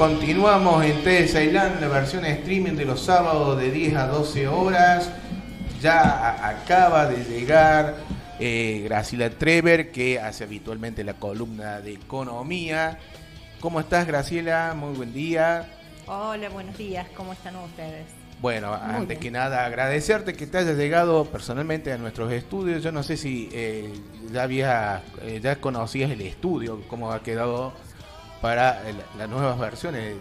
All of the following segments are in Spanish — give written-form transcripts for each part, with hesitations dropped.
continuamos en TD Ceilán, la versión streaming de los sábados de 10 a 12 horas. Ya acaba de llegar Graciela Treber, que hace habitualmente la columna de economía. ¿Cómo estás, Graciela? Muy buen día. Hola, buenos días. ¿Cómo están ustedes? Bueno, antes que nada, agradecerte que te hayas llegado personalmente a nuestros estudios. Yo no sé si ya conocías el estudio, cómo ha quedado para las nuevas versiones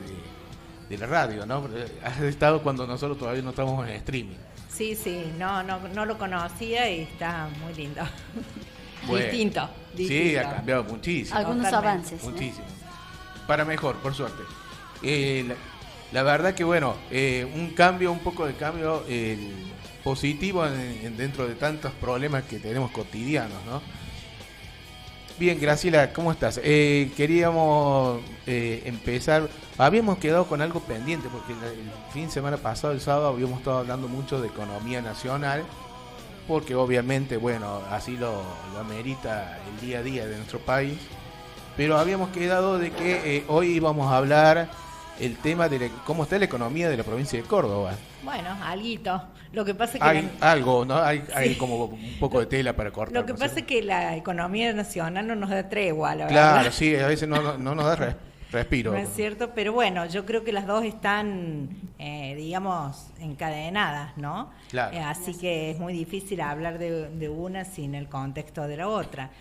de la radio, ¿no? Has estado cuando nosotros todavía no estamos en streaming. Sí, no lo conocía y está muy lindo. Bueno, distinto. Sí, ha cambiado muchísimo. Algunos avances. Muchísimo. ¿No? Para mejor, por suerte. La verdad que bueno, un poco de cambio positivo dentro de tantos problemas que tenemos cotidianos, ¿no? Bien, Graciela, ¿cómo estás? Queríamos empezar, habíamos quedado con algo pendiente porque el fin de semana pasado, el sábado, habíamos estado hablando mucho de economía nacional, porque obviamente, bueno, así lo amerita el día a día de nuestro país, pero habíamos quedado de que hoy íbamos a hablar el tema de cómo está la economía de la provincia de Córdoba. Bueno, alguito. Lo que pasa es que hay como un poco de tela para cortar. Lo que pasa es que la economía nacional no nos da tregua, la verdad. Claro, ¿verdad? Sí, a veces no nos da respiro. No es cierto, pero bueno, yo creo que las dos están, digamos, encadenadas, ¿no? Claro. Así que es muy difícil hablar de una sin el contexto de la otra.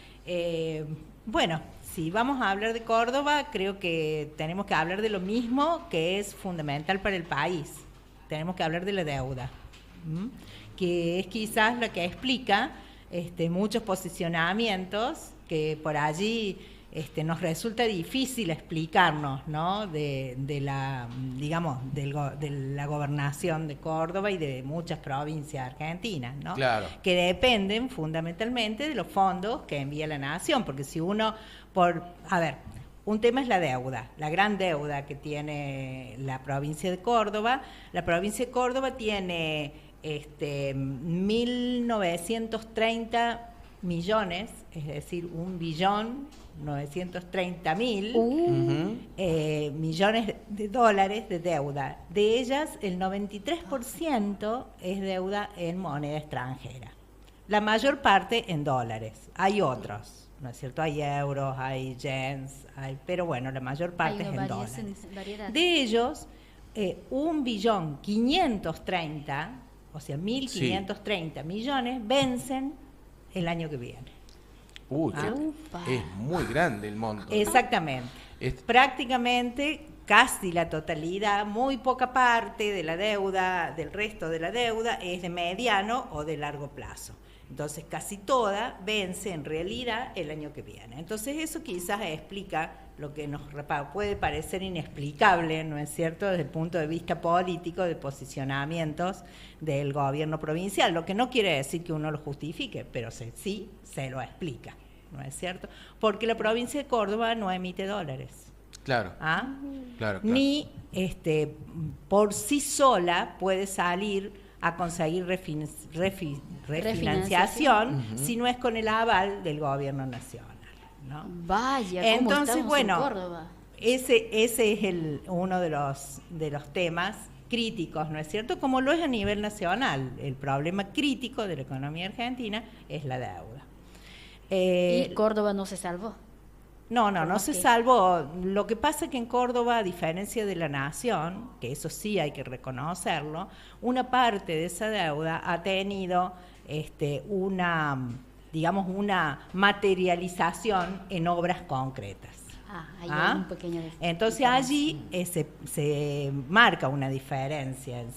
Bueno, si vamos a hablar de Córdoba, creo que tenemos que hablar de lo mismo que es fundamental para el país. Tenemos que hablar de la deuda, que es quizás la que explica muchos posicionamientos que por allí nos resulta difícil explicarnos, ¿no? de la, digamos, de la gobernación de Córdoba y de muchas provincias argentinas, ¿no? Claro. Que dependen fundamentalmente de los fondos que envía la nación, porque si uno, un tema es la deuda, la gran deuda que tiene la provincia de Córdoba. La provincia de Córdoba tiene 1.930 millones, es decir, 1.930.000 millones de dólares de deuda. De ellas, el 93% es deuda en moneda extranjera. La mayor parte en dólares. Hay otros, ¿no es cierto? Hay euros, hay yens, pero bueno, la mayor parte es en dólares. De ellos, 1.530.000.000, o sea, 1.530 millones vencen el año que viene. Es muy grande el monto. Exactamente. Prácticamente casi la totalidad, muy poca parte de la deuda, del resto de la deuda, es de mediano o de largo plazo. Entonces casi toda vence en realidad el año que viene. Entonces eso quizás explica lo que nos puede parecer inexplicable, ¿no es cierto?, desde el punto de vista político, de posicionamientos del gobierno provincial, lo que no quiere decir que uno lo justifique, pero sí se lo explica, ¿no es cierto? Porque la provincia de Córdoba no emite dólares. Claro. Claro. Ni por sí sola puede salir a conseguir refinanciación si no es con el aval del gobierno nacional, ¿no? Vaya, ¿cómo entonces, estamos bueno, en Córdoba? Ese es uno de los temas críticos, ¿no es cierto? Como lo es a nivel nacional. El problema crítico de la economía argentina es la deuda. ¿Y Córdoba no se salvó? No se salvó. Lo que pasa es que en Córdoba, a diferencia de la nación, que eso sí hay que reconocerlo, una parte de esa deuda ha tenido una materialización en obras concretas. Hay un pequeño Entonces allí se marca una diferencia en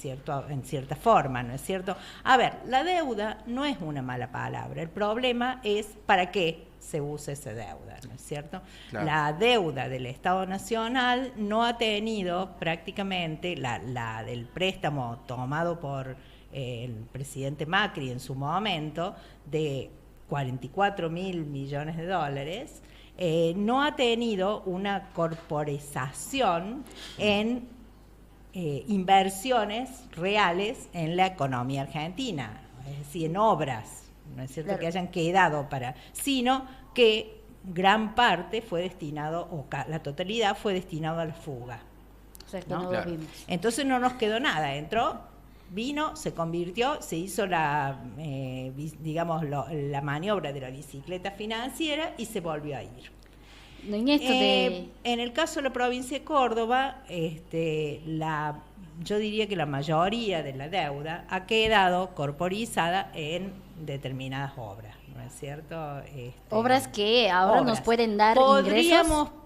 cierta forma, ¿no es cierto? A ver, la deuda no es una mala palabra. El problema es para qué se usa esa deuda, ¿no es cierto? Claro. La deuda del Estado Nacional no ha tenido prácticamente la del préstamo tomado por el presidente Macri en su momento de 44.000 millones de dólares. No ha tenido una corporización en inversiones reales en la economía argentina, es decir, en obras, no es cierto, claro, que hayan quedado sino que gran parte fue destinado, o la totalidad fue destinado a la fuga. sea, que ¿no? no Claro. lo vimos. Entonces no nos quedó nada, entró, vino, se convirtió, se hizo la maniobra de la bicicleta financiera y se volvió a ir. No, en esto En el caso de la provincia de Córdoba, yo diría que la mayoría de la deuda ha quedado corporizada en determinadas obras, ¿no es cierto? obras que ahora nos pueden dar Podríamos ingresos.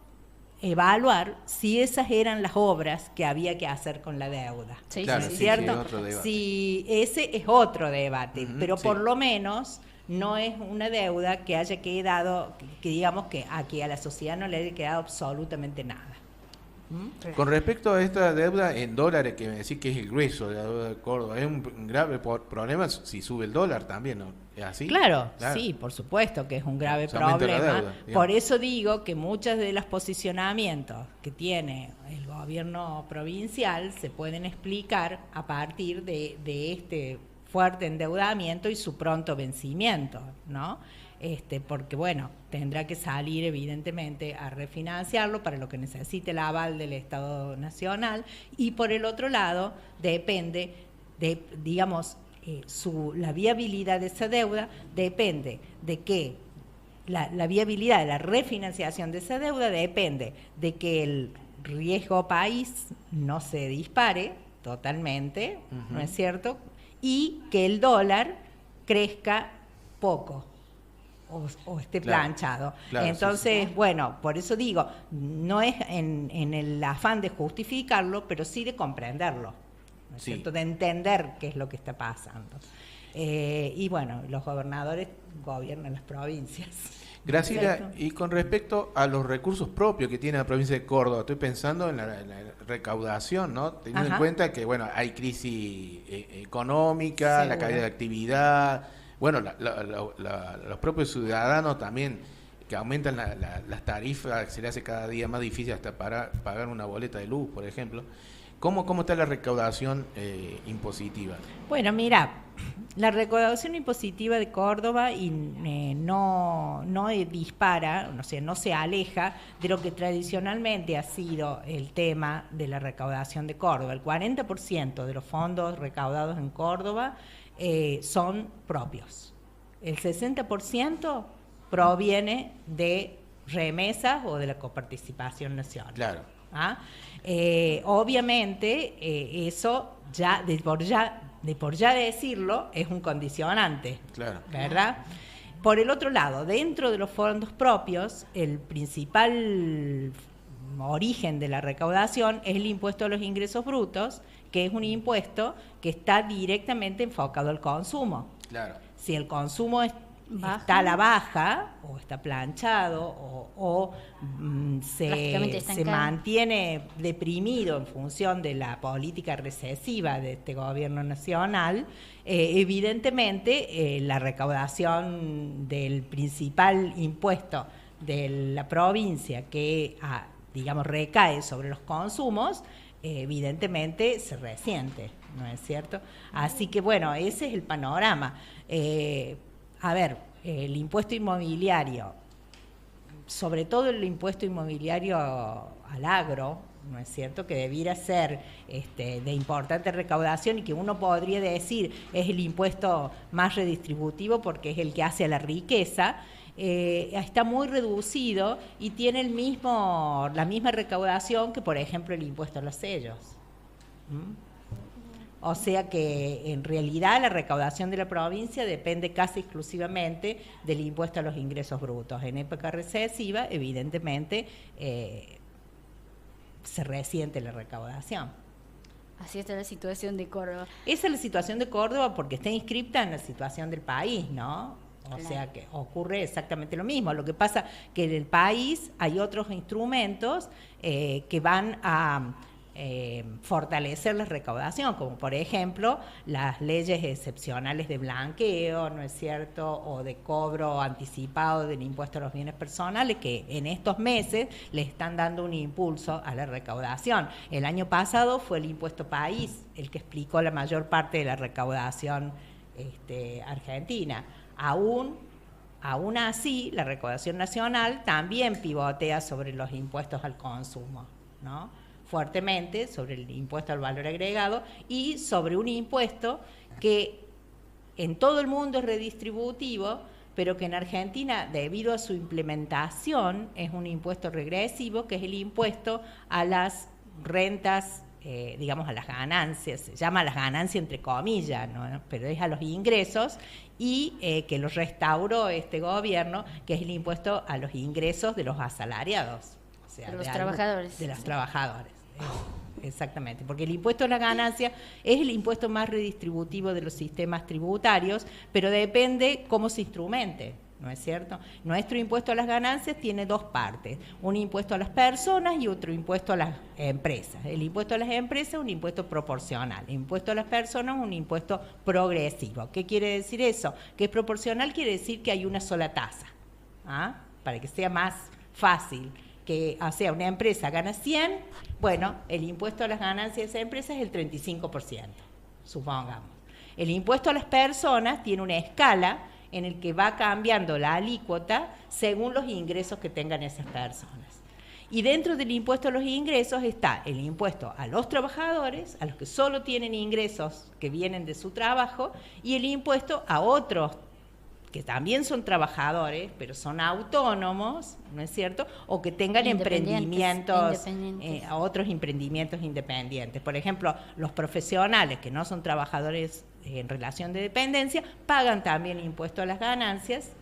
evaluar si esas eran las obras que había que hacer con la deuda. Sí, Claro, ¿no es sí, cierto? sí, otro debate. Si ese es otro debate, pero Sí. por lo menos no es una deuda que haya quedado, que digamos que aquí a la sociedad no le haya quedado absolutamente nada. Con respecto a esta deuda en dólares, que me decís que es el grueso de la deuda de Córdoba, es un grave problema si sube el dólar también, ¿no? ¿Es así? Claro, sí, por supuesto que es un grave Se aumenta la problema. deuda, digamos. Por eso digo que muchos de los posicionamientos que tiene el gobierno provincial se pueden explicar a partir de este fuerte endeudamiento y su pronto vencimiento, ¿no? Porque bueno, tendrá que salir evidentemente a refinanciarlo para lo que necesite el aval del Estado Nacional, y por el otro lado depende de, digamos, la viabilidad de esa deuda depende de que la viabilidad de la refinanciación de esa deuda depende de que el riesgo país no se dispare totalmente, ¿no es cierto? Y que el dólar crezca poco o esté planchado. Claro, Entonces, bueno, por eso digo, no es en el afán de justificarlo, pero sí de comprenderlo, ¿no es cierto? De entender qué es lo que está pasando. Y bueno, los gobernadores gobiernan las provincias. Graciela, y con respecto a los recursos propios que tiene la provincia de Córdoba, estoy pensando en la recaudación, ¿no? Teniendo en cuenta que, bueno, hay crisis económica, la caída de actividad, bueno, los propios ciudadanos también, que aumentan las tarifas, se le hace cada día más difícil hasta pagar una boleta de luz, por ejemplo. ¿Cómo está la recaudación impositiva? Bueno, mira, la recaudación impositiva de Córdoba no dispara, no se aleja de lo que tradicionalmente ha sido el tema de la recaudación de Córdoba. El 40% de los fondos recaudados en Córdoba son propios. El 60% proviene de remesas o de la coparticipación nacional. Claro. Obviamente eso ya de por ya decirlo es un condicionante, Claro. ¿verdad? Por el otro lado, dentro de los fondos propios, el principal origen de la recaudación es el impuesto a los ingresos brutos, que es un impuesto que está directamente enfocado al consumo. Claro. Si el consumo está a la baja o está planchado o se mantiene deprimido en función de la política recesiva de este gobierno nacional, evidentemente la recaudación del principal impuesto de la provincia que digamos recae sobre los consumos evidentemente se resiente, ¿no es cierto? Así que bueno, ese es el panorama. A ver, el impuesto inmobiliario, sobre todo el impuesto inmobiliario al agro, ¿no es cierto?, que debiera ser de importante recaudación y que uno podría decir es el impuesto más redistributivo porque es el que hace a la riqueza, está muy reducido y tiene la misma recaudación que, por ejemplo, el impuesto a los sellos. O sea que en realidad la recaudación de la provincia depende casi exclusivamente del impuesto a los ingresos brutos. En época recesiva, evidentemente, se resiente la recaudación. Así está la situación de Córdoba. Esa es la situación de Córdoba porque está inscripta en la situación del país, ¿no? O sea que ocurre exactamente lo mismo. Lo que pasa que en el país hay otros instrumentos que van a fortalecer la recaudación, como por ejemplo las leyes excepcionales de blanqueo, ¿no es cierto?, o de cobro anticipado del impuesto a los bienes personales, que en estos meses le están dando un impulso a la recaudación. El año pasado fue el impuesto país el que explicó la mayor parte de la recaudación argentina. Aún así, la recaudación nacional también pivotea sobre los impuestos al consumo, ¿no? fuertemente sobre el impuesto al valor agregado y sobre un impuesto que en todo el mundo es redistributivo, pero que en Argentina, debido a su implementación, es un impuesto regresivo, que es el impuesto a las rentas, digamos a las ganancias, se llama las ganancias entre comillas, ¿no? Pero es a los ingresos, y que lo restauró este gobierno, que es el impuesto a los ingresos de los asalariados. O sea, de los trabajadores. De los trabajadores. Exactamente, porque el impuesto a la ganancia es el impuesto más redistributivo de los sistemas tributarios, pero depende cómo se instrumente, ¿no es cierto? Nuestro impuesto a las ganancias tiene dos partes, un impuesto a las personas y otro impuesto a las empresas. El impuesto a las empresas es un impuesto proporcional, el impuesto a las personas es un impuesto progresivo. ¿Qué quiere decir eso? Que es proporcional quiere decir que hay una sola tasa, ¿ah? Para que sea más fácil. Que, o sea, una empresa gana 100, bueno, el impuesto a las ganancias de esa empresa es el 35%, supongamos. El impuesto a las personas tiene una escala en el que va cambiando la alícuota según los ingresos que tengan esas personas. Y dentro del impuesto a los ingresos está el impuesto a los trabajadores, a los que solo tienen ingresos que vienen de su trabajo, y el impuesto a otros que también son trabajadores, pero son autónomos, ¿no es cierto? O que tengan emprendimientos, a otros emprendimientos independientes. Por ejemplo, los profesionales que no son trabajadores en relación de dependencia, pagan también impuesto a las ganancias,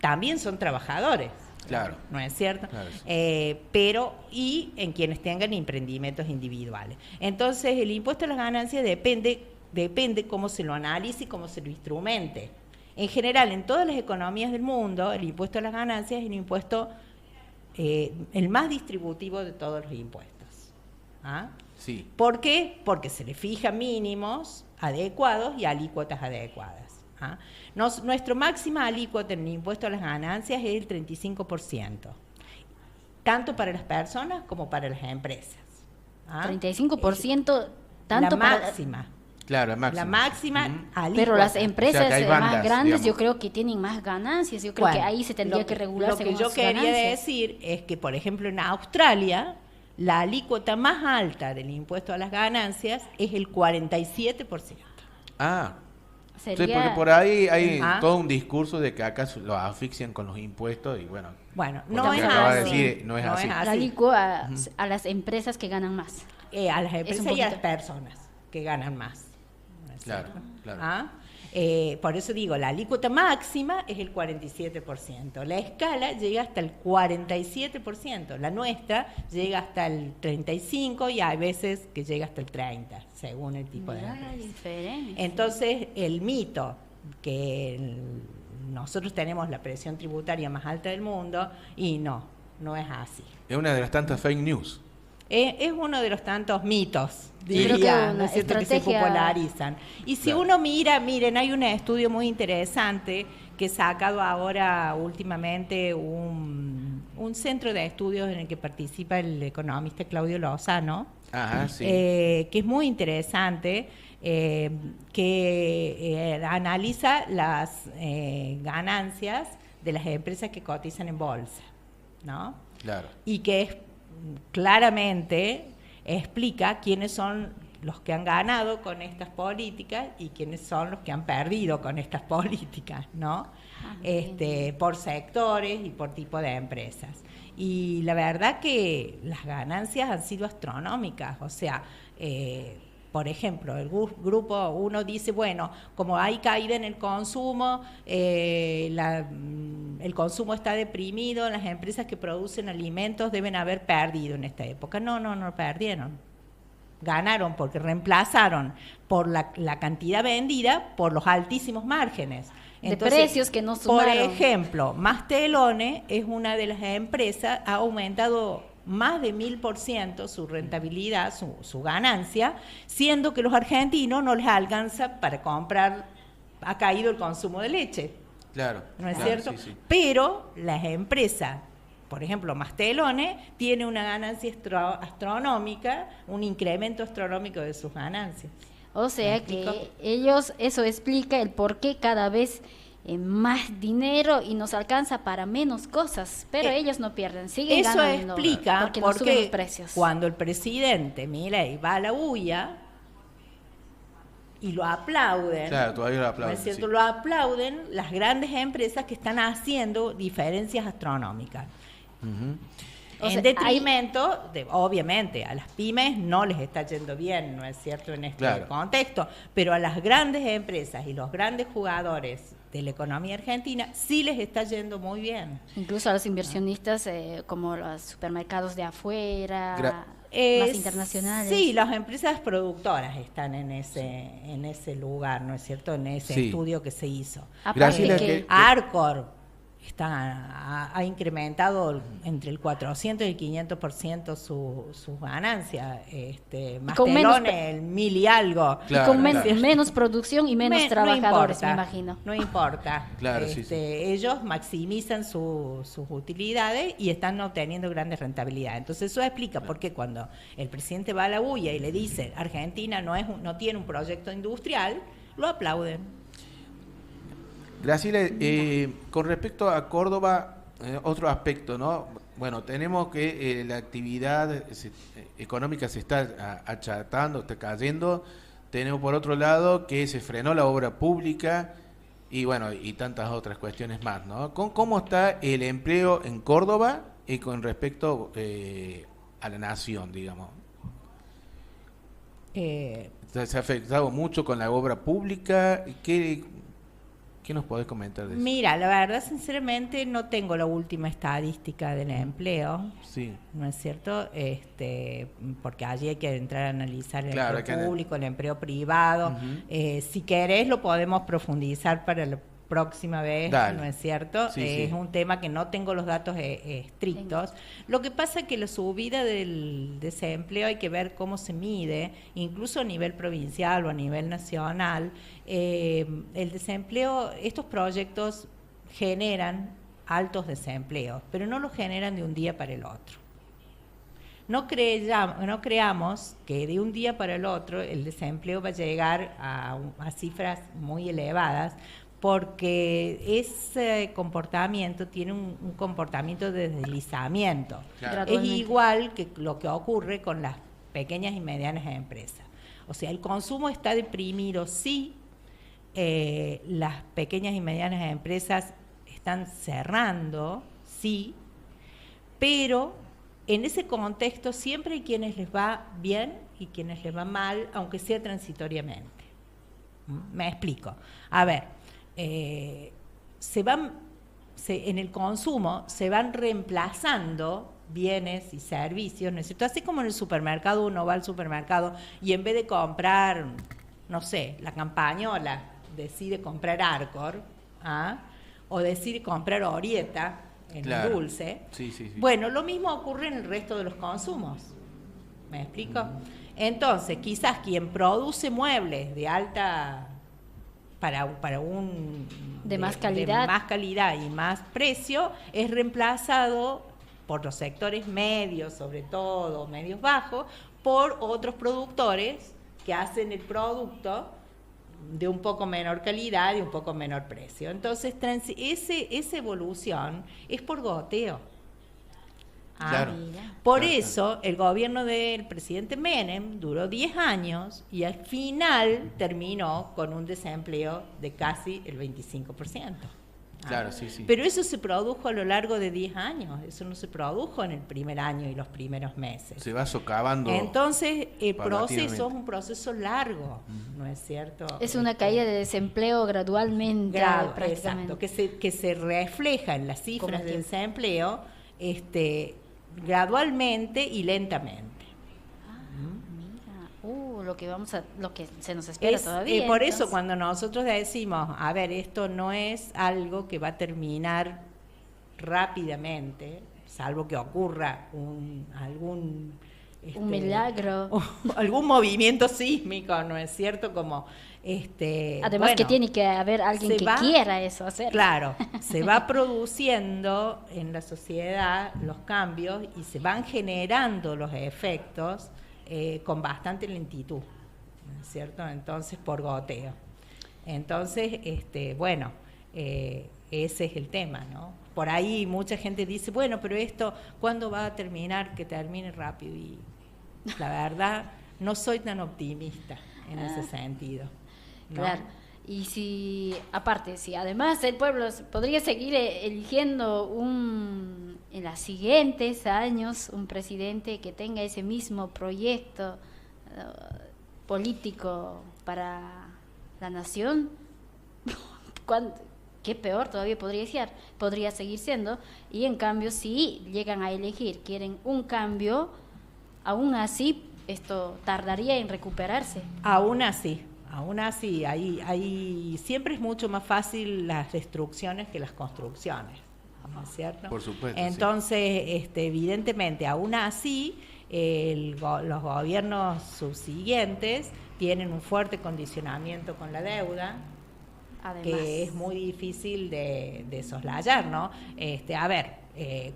también son trabajadores. Claro. ¿No es cierto? Claro, sí. Pero, y en quienes tengan emprendimientos individuales. Entonces, el impuesto a las ganancias depende cómo se lo analice y cómo se lo instrumente. En general, en todas las economías del mundo, el impuesto a las ganancias es el impuesto el más distributivo de todos los impuestos. ¿Ah? Sí. ¿Por qué? Porque se le fijan mínimos adecuados y alícuotas adecuadas. ¿Ah? Nuestra máxima alícuota en el impuesto a las ganancias es el 35%, tanto para las personas como para las empresas. ¿Ah? 35% tanto la para... máxima. Claro, la máxima alícuota. Pero las empresas bandas, más grandes, digamos. yo creo que tienen más ganancias. Yo creo que ahí se tendría que regular. Lo que yo quería decir es que, por ejemplo, en Australia, la alícuota más alta del impuesto a las ganancias es el 47%. Ah, Sería... sí, porque por ahí hay todo un discurso de que acá lo asfixian con los impuestos y bueno. Bueno, no es así. No es así. La alícuota a las empresas que ganan más. A las empresas y a las personas que ganan más. Claro, claro. ¿Ah? Por eso digo, la alícuota máxima es el 47%, la escala llega hasta el 47%, la nuestra llega hasta el 35% y hay veces que llega hasta el 30%, según el tipo de empresa. Entonces, el mito que nosotros tenemos la presión tributaria más alta del mundo, y no es así. Es una de las tantas fake news. Es uno de los tantos mitos, diría, ¿no es cierto?, que se popularizan. Y si uno miren, hay un estudio muy interesante que ha sacado ahora últimamente un centro de estudios en el que participa el economista Claudio Lozano, Sí. Que es muy interesante, que analiza las ganancias de las empresas que cotizan en bolsa, ¿no? Claro. Y que claramente explica quiénes son los que han ganado con estas políticas y quiénes son los que han perdido con estas políticas, ¿no? Por sectores y por tipo de empresas. Y la verdad que las ganancias han sido astronómicas, o sea, por ejemplo, el grupo 1 dice, bueno, como hay caída en el consumo, el consumo está deprimido, las empresas que producen alimentos deben haber perdido en esta época. No perdieron. Ganaron porque reemplazaron por la cantidad vendida por los altísimos márgenes. Entonces, de precios que no sumaron. Por ejemplo, Mastelone es una de las empresas, ha aumentado más de 1000% su rentabilidad, su ganancia, siendo que los argentinos no les alcanza para comprar, ha caído el consumo de leche. Claro. ¿No es cierto? Sí. Pero las empresas, por ejemplo, Mastelone, tiene una ganancia astronómica, un incremento astronómico de sus ganancias. O sea que ellos, eso explica el por qué cada vez más dinero y nos alcanza para menos cosas, pero ellos no pierden, siguen eso ganando. explica porque no suben los precios. Cuando el presidente Milei va a la UIA y lo aplauden, Claro, todavía lo ¿no aplauden. es cierto? Sí. Lo aplauden las grandes empresas que están haciendo diferencias astronómicas. Ujú. O sea, En detrimento, obviamente, a las pymes no les está yendo bien, ¿no es cierto?, en este Claro. contexto, pero a las grandes empresas y los grandes jugadores de la economía argentina sí les está yendo muy bien. Incluso a los inversionistas, como los supermercados de afuera, Gra- más internacionales. Sí, las empresas productoras están en ese lugar, ¿no es cierto?, en ese Sí. estudio que se hizo. Aparte Graciela, que Arcor ha incrementado entre el 400 y el 500% sus ganancias, con menos Mastelone el 1000 y algo. Claro, y con claro. menos producción y menos trabajadores, me imagino. No importa. Claro, sí, sí. Ellos maximizan sus utilidades y están obteniendo grandes rentabilidades. Entonces eso explica por qué cuando el presidente va a la UIA y le dice Argentina no tiene un proyecto industrial, lo aplauden. Graciela, con respecto a Córdoba, otro aspecto, ¿no? Bueno, tenemos que la actividad económica se está achatando, está cayendo. Tenemos por otro lado que se frenó la obra pública y bueno, y tantas otras cuestiones más, ¿no? ¿Cómo está el empleo en Córdoba y con respecto a la nación, digamos? ¿Se ha afectado mucho con la obra pública? ¿Qué nos podés comentar de eso? Mira, la verdad, sinceramente, no tengo la última estadística del empleo, Sí. ¿no es cierto? Porque allí hay que entrar a analizar el Claro, empleo hay que- público, el empleo privado. Ujú. Si querés, lo podemos profundizar para la próxima vez, Dale. ¿no es cierto? Sí, sí. Es un tema que no tengo los datos estrictos. Lo que pasa es que la subida del desempleo hay que ver cómo se mide, incluso a nivel provincial o a nivel nacional. El desempleo, estos proyectos generan altos desempleos, pero no los generan de un día para el otro. No creamos que de un día para el otro el desempleo va a llegar a cifras muy elevadas, porque ese comportamiento tiene un comportamiento de deslizamiento. Claro. Es Gradualmente. igual que lo que ocurre con las pequeñas y medianas empresas. O sea, el consumo está deprimido, sí, las pequeñas y medianas empresas están cerrando, sí, pero en ese contexto siempre hay quienes les va bien y quienes les va mal, aunque sea transitoriamente. Me explico. A ver, en el consumo se van reemplazando bienes y servicios, ¿no es cierto? Así como en el supermercado, uno va al supermercado y en vez de comprar, no sé, la campañola, decide comprar Arcor, o decide comprar Orieta en Claro. el dulce. Sí, sí, sí. Bueno, lo mismo ocurre en el resto de los consumos. ¿Me explico? Entonces, quizás quien produce muebles de alta para un De más calidad. de más calidad y más precio es reemplazado por los sectores medios, sobre todo medios bajos, por otros productores que hacen el producto de un poco menor calidad y un poco menor precio. Entonces, esa evolución es por goteo. Claro. Mira. Por Claro, eso el gobierno del presidente Menem duró 10 años y al final terminó con un desempleo de casi el 25%. Claro, sí, sí. Pero eso se produjo a lo largo de 10 años, eso no se produjo en el primer año y los primeros meses. Se va socavando. Entonces, el paulatinamente. proceso es un proceso largo, ¿no es cierto? Es una caída de desempleo gradualmente, prácticamente. Exacto, que se refleja en las cifras Como de tiempo. desempleo gradualmente y lentamente. Mira, lo que se nos espera todavía. Por eso entonces. cuando nosotros decimos, a ver, esto no es algo que va a terminar rápidamente, salvo que ocurra algún Un milagro. algún movimiento sísmico, ¿no es cierto? Como Además que tiene que haber alguien se que va- quiera eso hacer. Claro, se va produciendo en la sociedad los cambios y se van generando los efectos con bastante lentitud, ¿no es cierto? Entonces, por goteo. Entonces, bueno, Ese es el tema, ¿no? Por ahí mucha gente dice, bueno, pero esto, ¿cuándo va a terminar? Que termine rápido. Y la verdad, no soy tan optimista en ese sentido, ¿no? Claro. Y si, aparte, si además el pueblo podría seguir eligiendo en los siguientes años un presidente que tenga ese mismo proyecto político para la nación, qué peor todavía podría seguir siendo. Y en cambio, si llegan a elegir, quieren un cambio, aún así esto tardaría en recuperarse. Aún así, ahí siempre es mucho más fácil las destrucciones que las construcciones, ¿no es cierto? Por supuesto. Entonces, sí. Evidentemente, aún así, los gobiernos subsiguientes tienen un fuerte condicionamiento con la deuda, además, que es muy difícil de soslayar, ¿no?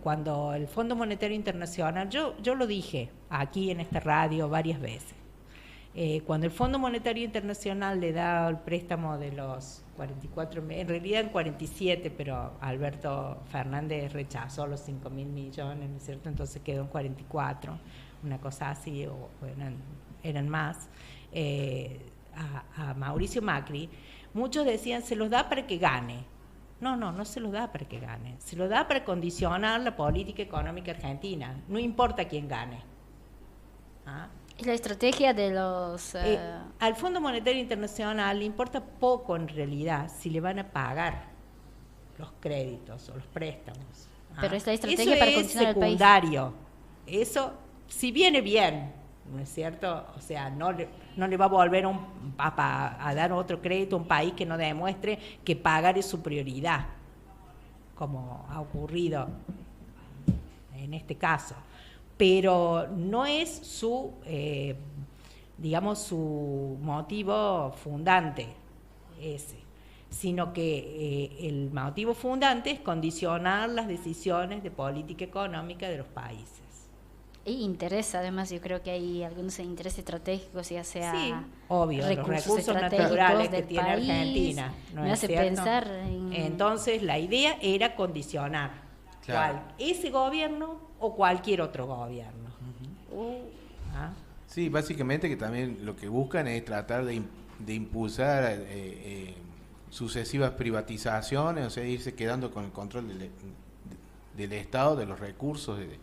Cuando el Fondo Monetario Internacional, yo lo dije aquí en esta radio varias veces, cuando el Fondo Monetario Internacional le da el préstamo de los 44, en realidad en 47, pero Alberto Fernández rechazó los 5.000 millones, ¿no es cierto? Entonces quedó en 44, una cosa así, o eran más, a Mauricio Macri. Muchos decían, se los da para que gane. No se los da para que gane. Se lo da para condicionar la política económica argentina. No importa quién gane. ¿Ah? Es la estrategia de los... Al Fondo Monetario Internacional le importa poco en realidad si le van a pagar los créditos o los préstamos. ¿Ah? Pero es la estrategia para condicionar al país. Eso es secundario. Eso, si viene bien, ¿no es cierto? O sea, no le va a volver a dar otro crédito a un país que no demuestre que pagar es su prioridad, como ha ocurrido en este caso. Pero no es su motivo fundante ese, sino que el motivo fundante es condicionar las decisiones de política económica de los países. Y interés, además, yo creo que hay algunos intereses estratégicos, ya sea sí, obvio, los recursos naturales que tiene país, Argentina. ¿No me es hace cierto? pensar en... Entonces, la idea era condicionar ese gobierno o cualquier otro gobierno. Sí, básicamente que también lo que buscan es tratar de impulsar sucesivas privatizaciones, o sea, irse quedando con el control del Estado, de los recursos, de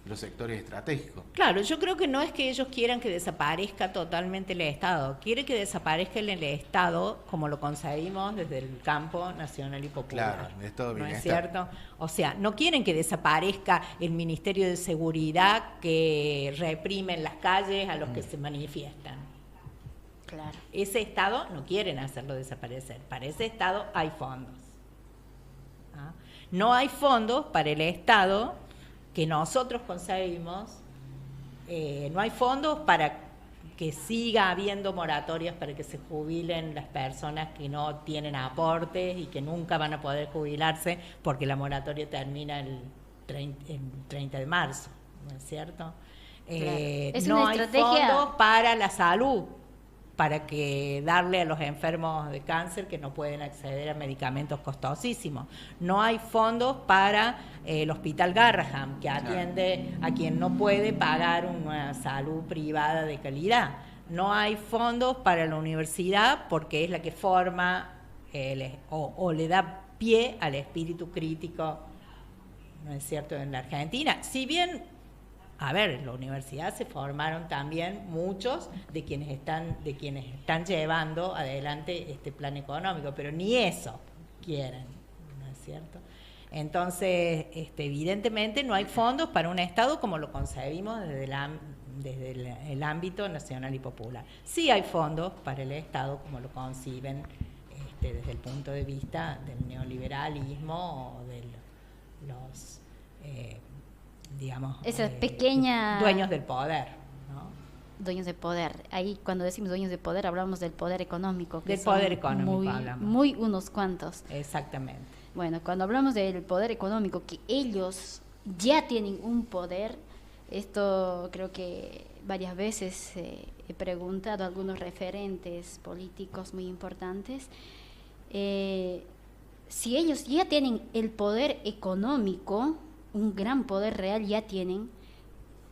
los sectores estratégicos. Claro, yo creo que no es que ellos quieran que desaparezca totalmente el Estado, quiere que desaparezca el Estado como lo concebimos desde el campo nacional y popular. Claro, el Estado de ¿No bienestar. es cierto? O sea, no quieren que desaparezca el Ministerio de Seguridad que reprime en las calles a los que se manifiestan. Claro. Ese Estado no quieren hacerlo desaparecer. Para ese Estado hay fondos. ¿Ah? No hay fondos para el Estado que nosotros concebimos, no hay fondos para que siga habiendo moratorias para que se jubilen las personas que no tienen aportes y que nunca van a poder jubilarse porque la moratoria termina el 30 de marzo, ¿no es cierto? Es no una hay estrategia... fondos para la salud, para que darle a los enfermos de cáncer que no pueden acceder a medicamentos costosísimos. No hay fondos para el Hospital Garraham, que atiende a quien no puede pagar una salud privada de calidad. No hay fondos para la universidad, porque es la que forma o le da pie al espíritu crítico, ¿no es cierto?, en la Argentina. Si bien... A ver, en la universidad se formaron también muchos de quienes están llevando adelante este plan económico, pero ni eso quieren, ¿no es cierto? Entonces, evidentemente no hay fondos para un Estado como lo concebimos desde el ámbito nacional y popular. Sí hay fondos para el Estado como lo conciben desde el punto de vista del neoliberalismo o de los... digamos, esa pequeña... dueños del poder, ¿no? Dueños de poder. Ahí cuando decimos dueños de poder hablamos del poder económico. Del poder económico hablamos. Muy unos cuantos. Exactamente. Bueno, cuando hablamos del poder económico, que ellos ya tienen un poder, esto creo que varias veces he preguntado a algunos referentes políticos muy importantes, si ellos ya tienen el poder económico, un gran poder real ya tienen,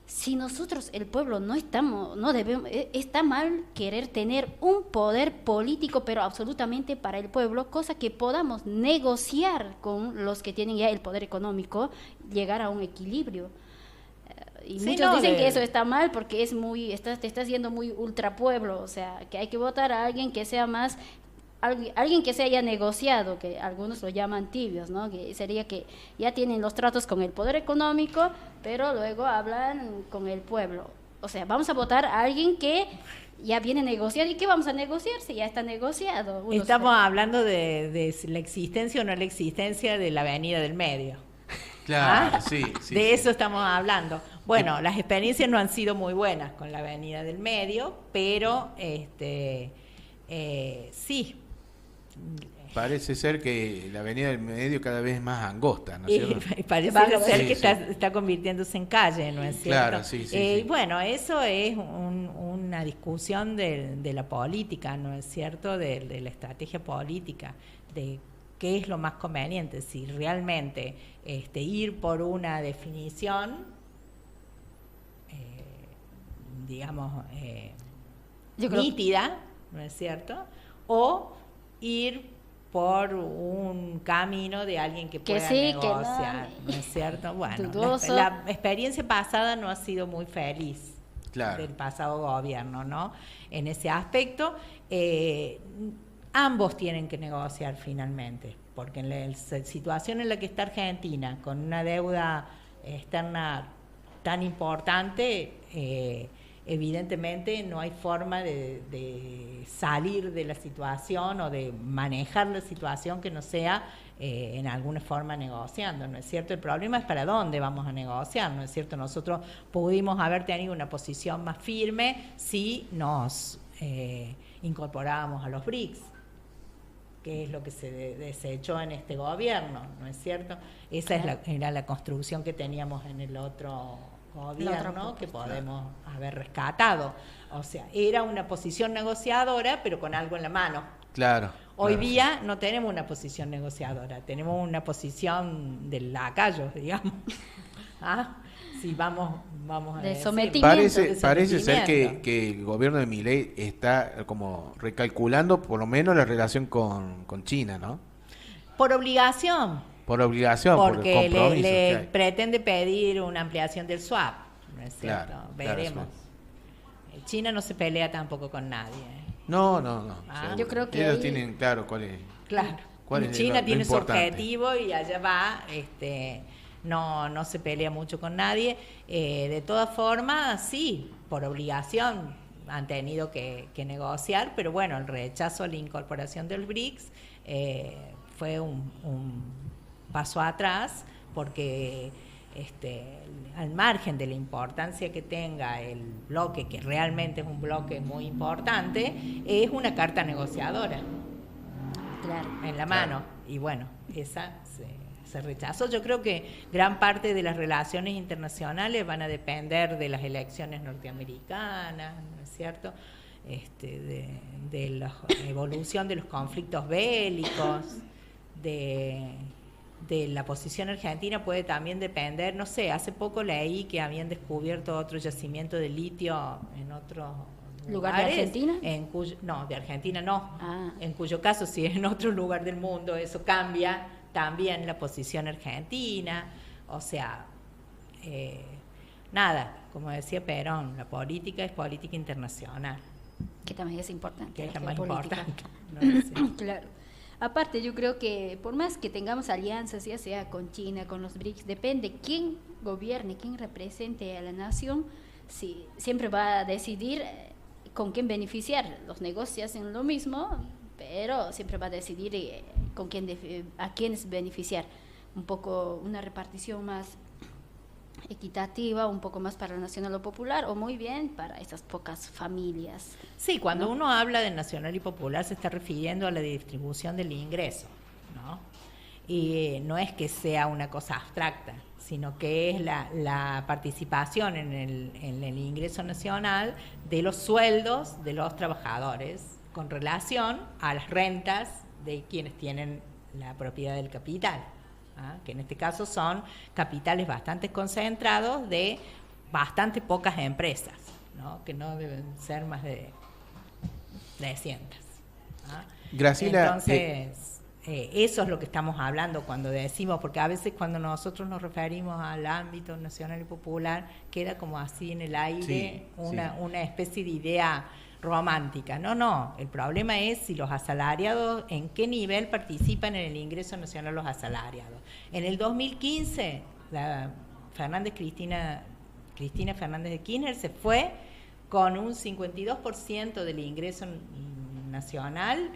si nosotros, el pueblo, no estamos, no debemos, está mal querer tener un poder político, pero absolutamente para el pueblo, cosa que podamos negociar con los que tienen ya el poder económico, llegar a un equilibrio. Y sí, muchos no, dicen que eso está mal porque es muy, te está haciendo muy ultrapueblo, o sea, que hay que votar a alguien que sea más, alguien que se haya negociado, que algunos lo llaman tibios, ¿no? Que sería que ya tienen los tratos con el poder económico, pero luego hablan con el pueblo. O sea, vamos a votar a alguien que ya viene negociado. ¿Y qué vamos a negociar si ya está negociado? Estamos hablando de la existencia o no la existencia de la Avenida del Medio. Claro, ¿Ah? sí. De eso estamos hablando. Bueno, las experiencias no han sido muy buenas con la Avenida del Medio, pero sí. Parece ser que la Avenida del Medio cada vez es más angosta, ¿no es cierto? Y parece ser que está convirtiéndose en calle, ¿no es cierto? Claro, sí. Bueno, eso es una discusión de la política, ¿no es cierto? De la estrategia política, de qué es lo más conveniente, si realmente ir por una definición, digamos, nítida, ¿no es cierto? O ir por un camino de alguien que pueda negociar, ¿no es cierto? Bueno, la experiencia pasada no ha sido muy feliz, claro, del pasado gobierno, ¿no? En ese aspecto, ambos tienen que negociar finalmente, porque en la situación en la que está Argentina, con una deuda externa tan importante, evidentemente no hay forma de salir de la situación o de manejar la situación que no sea en alguna forma negociando, ¿no es cierto? El problema es para dónde vamos a negociar, ¿no es cierto? Nosotros pudimos haber tenido una posición más firme si nos incorporábamos a los BRICS, que es lo que se desechó en este gobierno, ¿no es cierto? Esa era la construcción que teníamos en el otro gobierno, que podemos haber rescatado. O sea, era una posición negociadora, pero con algo en la mano. Claro. Hoy día no tenemos una posición negociadora, tenemos una posición de lacayos, digamos. Sí, vamos a de decir. sometimiento. Parece ser que el gobierno de Milei está como recalculando por lo menos la relación con China, ¿no? Por obligación. Porque por compromiso. le pretende pedir una ampliación del swap, ¿no es cierto? Claro, veremos. Claro. China no se pelea tampoco con nadie. No. Yo creo que ellos tienen claro cuál es. Claro. Cuál es China tiene su importante. objetivo y allá va. No se pelea mucho con nadie. De todas formas, sí, por obligación han tenido que negociar, pero bueno, el rechazo a la incorporación del BRICS fue un paso atrás, porque al margen de la importancia que tenga el bloque, que realmente es un bloque muy importante, es una carta negociadora, claro, en la mano. Y bueno, esa se rechazó. Yo creo que gran parte de las relaciones internacionales van a depender de las elecciones norteamericanas, ¿no es cierto? De la evolución de los conflictos bélicos, de la posición argentina puede también depender, no sé, hace poco leí que habían descubierto otro yacimiento de litio en otro lugar. ¿De Argentina? No, de Argentina no. En cuyo caso, si es en otro lugar del mundo, eso cambia también la posición argentina. O sea, nada, como decía Perón, la política es política internacional. Que también es importante. Que es la más importante. Claro. Aparte, yo creo que por más que tengamos alianzas, ya sea con China, con los BRICS, depende quién gobierne, quién represente a la nación, sí, siempre va a decidir con quién beneficiar. Los negocios hacen lo mismo, pero siempre va a decidir con quién a quiénes beneficiar. Un poco una repartición más equitativa, un poco más para lo nacional o popular, o muy bien para esas pocas familias. Sí, cuando uno habla de nacional y popular se está refiriendo a la distribución del ingreso, ¿no? Y no es que sea una cosa abstracta, sino que es la participación en el ingreso nacional de los sueldos de los trabajadores con relación a las rentas de quienes tienen la propiedad del capital, que en este caso son capitales bastante concentrados de bastante pocas empresas, ¿no? Que no deben ser más de 300. Graciela, entonces, eso es lo que estamos hablando cuando decimos, porque a veces cuando nosotros nos referimos al ámbito nacional y popular, queda como así en el aire una especie de idea romántica. No, el problema es si los asalariados, en qué nivel participan en el ingreso nacional los asalariados. En el 2015, Cristina Fernández de Kirchner se fue con un 52% del ingreso nacional,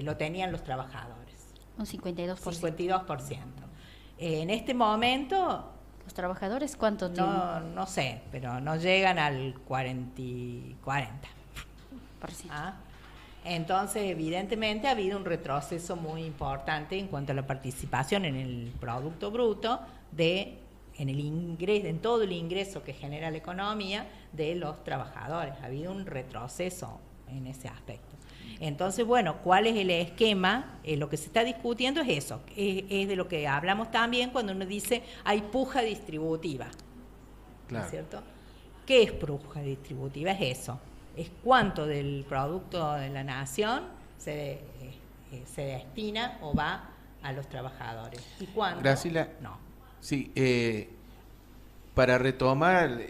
lo tenían los trabajadores. Un 52%. 52%. En este momento... ¿Los trabajadores cuánto tienen? No sé, pero no llegan al 40. Entonces, evidentemente, ha habido un retroceso muy importante en cuanto a la participación en el Producto Bruto en todo el ingreso que genera la economía de los trabajadores. Ha habido un retroceso en ese aspecto. Entonces, bueno, ¿cuál es el esquema? Lo que se está discutiendo es eso, es de lo que hablamos también cuando uno dice hay puja distributiva. Claro. ¿No es cierto? ¿Qué es puja distributiva? Es eso, es cuánto del producto de la nación se destina o va a los trabajadores. ¿Y cuánto? Graciela, no. Sí, para retomar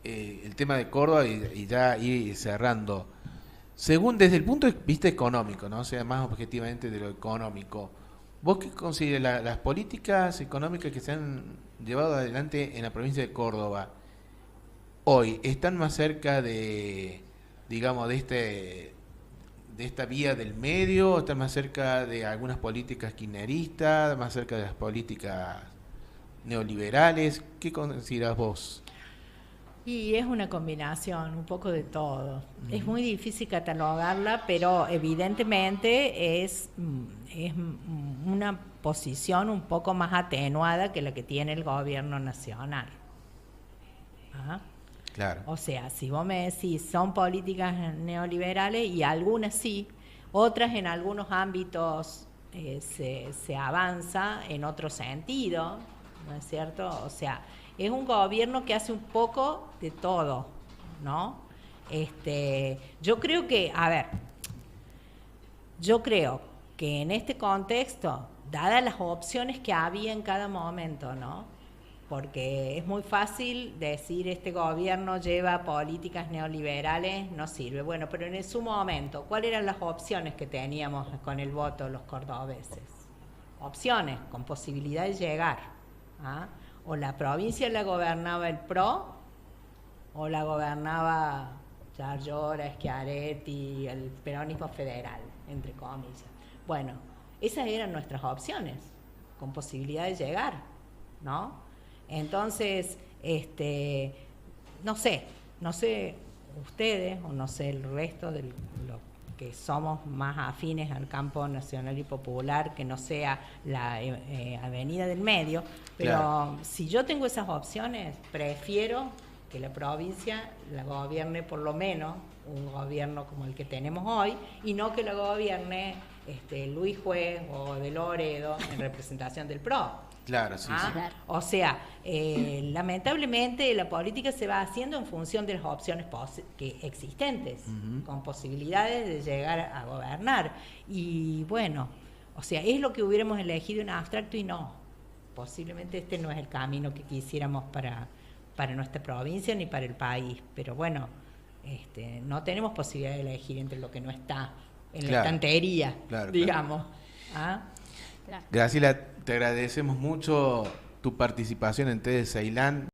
el tema de Córdoba y ya ir cerrando, según desde el punto de vista económico, ¿no? O sea, más objetivamente de lo económico, ¿vos qué consideras las políticas económicas que se han llevado adelante en la provincia de Córdoba hoy están más cerca de, digamos, de esta vía del medio, están más cerca de algunas políticas kirchneristas, más cerca de las políticas neoliberales? ¿Qué considerás vos? Y es una combinación, un poco de todo. Es muy difícil catalogarla, pero evidentemente es una posición un poco más atenuada que la que tiene el gobierno nacional. Claro. O sea, si vos me decís, son políticas neoliberales y algunas sí, otras en algunos ámbitos se avanza en otro sentido, ¿no es cierto? O sea, es un gobierno que hace un poco de todo, ¿no? Yo creo que en este contexto, dadas las opciones que había en cada momento, ¿no? Porque es muy fácil decir este gobierno lleva políticas neoliberales, no sirve. Bueno, pero en su momento, ¿cuáles eran las opciones que teníamos con el voto los cordobeses? Opciones con posibilidad de llegar, o la provincia la gobernaba el PRO, o la gobernaba Yarlora, Schiaretti, el peronismo federal, entre comillas. Bueno, esas eran nuestras opciones, con posibilidad de llegar, ¿no? Entonces, no sé ustedes, o no sé el resto de los que somos más afines al campo nacional y popular, que no sea la avenida del medio, pero claro, si yo tengo esas opciones, prefiero que la provincia la gobierne por lo menos un gobierno como el que tenemos hoy, y no que la gobierne Luis Juez o de Loredo en representación del PRO. Claro, sí, sí. O sea, lamentablemente la política se va haciendo en función de las opciones existentes, con posibilidades de llegar a gobernar. Y bueno, o sea, es lo que hubiéramos elegido en abstracto y no. Posiblemente este no es el camino que quisiéramos para nuestra provincia ni para el país. Pero bueno, no tenemos posibilidad de elegir entre lo que no está en la estantería, digamos. Graciela, te agradecemos mucho tu participación en TED Ceilán.